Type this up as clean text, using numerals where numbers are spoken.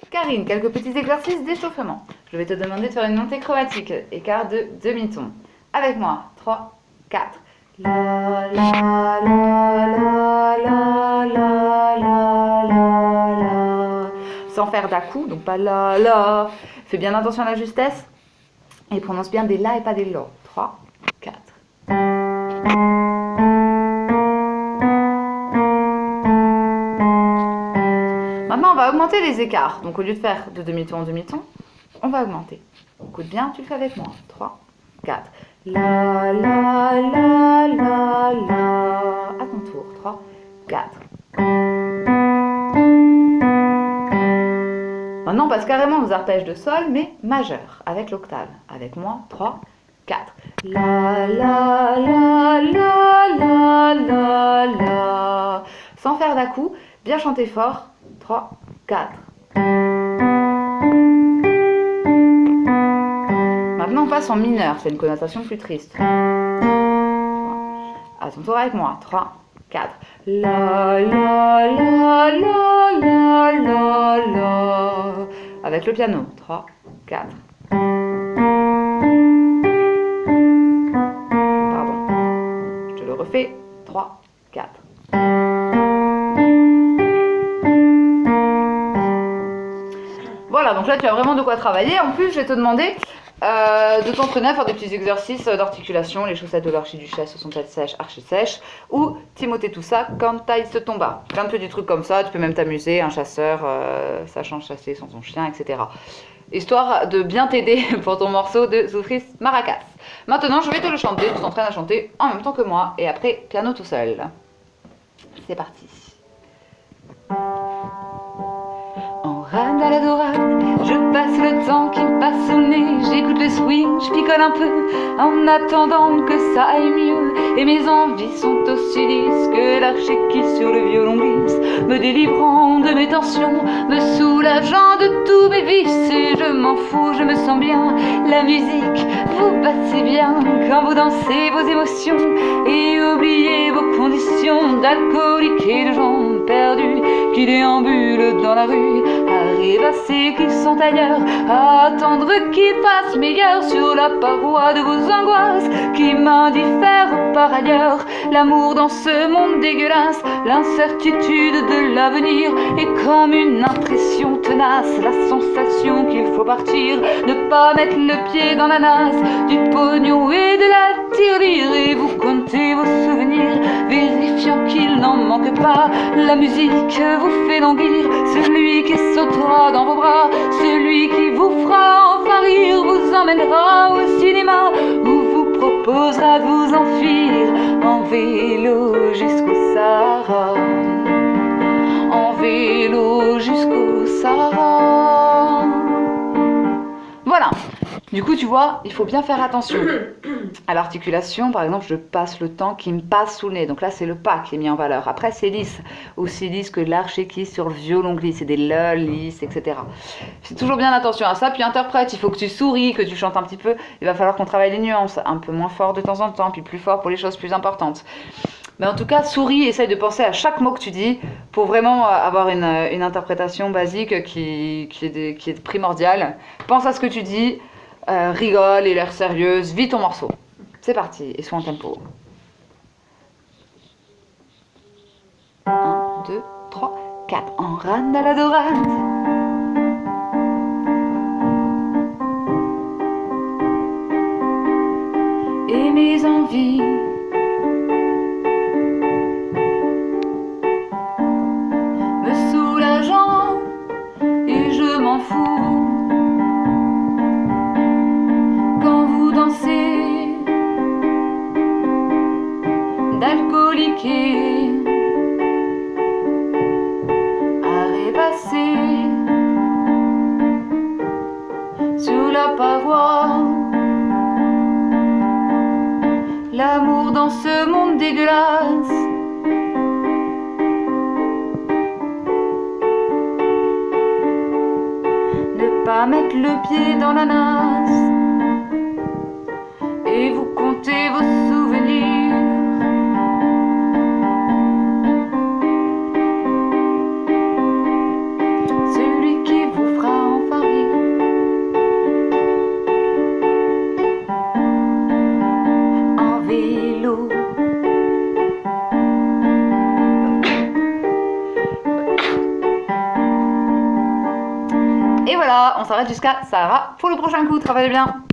Karine, quelques petits exercices d'échauffement. Je vais te demander de faire une montée chromatique, écart de demi-ton. Avec moi, 3, 4. La la la la la la la la la. Sans faire d'à-coup, donc pas la la. Fais bien attention à la justesse et prononce bien des la et pas des lo. 3, 4. Maintenant, on va augmenter les écarts. Donc, au lieu de faire de demi-ton en demi-ton, on va augmenter. Écoute bien, tu le fais avec moi. 3, 4. La, la, la, la, la. À ton tour. 3, 4. Maintenant, on passe carrément aux arpèges de sol, mais majeurs, avec l'octave. Avec moi. 3, 4. La, la, la, la, la, la, la. Sans faire d'à-coup, bien chanter fort. 3, 4. Maintenant, on passe en mineur. C'est une connotation plus triste. À ton tour avec moi. 3, 4. La, la, la, la, la, la, la. Avec le piano. 3, 4. Pardon. Je te le refais. 3, 4. Voilà, donc là tu as vraiment de quoi travailler. En plus, je vais te demander de t'entraîner à faire des petits exercices d'articulation. Les chaussettes de l'archiduchesse sont-elles sèches, archi sèches? Ou Timothée tout ça, quand taille se tomba. Plein de petits trucs comme ça, tu peux même t'amuser, un chasseur sachant chasser sans son chien, etc. Histoire de bien t'aider pour ton morceau de Zoufris Maracas. Maintenant, je vais te le chanter, tu t'entraînes à chanter en même temps que moi, et après, piano tout seul. C'est parti. À la dorade, je passe le temps qui me passe au nez, j'écoute le swing, je picole un peu en attendant que ça aille mieux. Et mes envies sont aussi lisses que l'archer qui sur le violon glisse, me délivrant de mes tensions, me soulageant de tous mes vices. Et je m'en fous, je me sens bien, la musique vous passez bien quand vous dansez vos émotions et oubliez vos conditions d'alcoolique et de gens perdus qui déambulent dans la rue, à rêvasser qu'ils sont ailleurs, à attendre qu'ils fassent meilleur sur la paroi de vos angoisses qui m'indiffèrent par ailleurs. L'amour dans ce monde dégueulasse, l'incertitude de l'avenir est comme une impression tenace, la sensation qu'il faut partir, ne pas mettre le pied dans la nasse du pognon et de la tirelire. Et vous comptez vos souvenirs, vérifiant qu'il n'en manque pas. La musique vous fait languir, celui qui sautera dans vos bras, celui qui vous fera enfin rire, vous emmènera au cinéma ou vous proposera de vous enfuir en vélo jusqu'au Sahara, en vélo jusqu'au Sahara. Voilà. Du coup, tu vois, il faut bien faire attention à l'articulation. Par exemple, je passe le temps qui me passe sous le nez. Donc là, c'est le pas qui est mis en valeur. Après, c'est lisse. Aussi lisse que l'archer qui sur le violon glisse. C'est des lol lisses, etc. Fais toujours bien attention à ça. Puis interprète, il faut que tu souris, que tu chantes un petit peu. Il va falloir qu'on travaille les nuances. Un peu moins fort de temps en temps, puis plus fort pour les choses plus importantes. Mais en tout cas, souris, essaye de penser à chaque mot que tu dis pour vraiment avoir une interprétation basique qui est primordiale. Pense à ce que tu dis. Rigole et l'air sérieuse, vis ton morceau. C'est parti, et sois en tempo. 1, 2, 3, 4. En rade à la dorade. Et mes envies me soulageant, et je m'en fous. D'alcooliquer, à rêvasser sur la paroi. L'amour dans ce monde dégueulasse, ne pas mettre le pied dans la nasse et vous comptez vos souvenirs. Celui qui vous Et voilà, on s'arrête jusqu'à Sahara pour le prochain coup. Travaillez bien.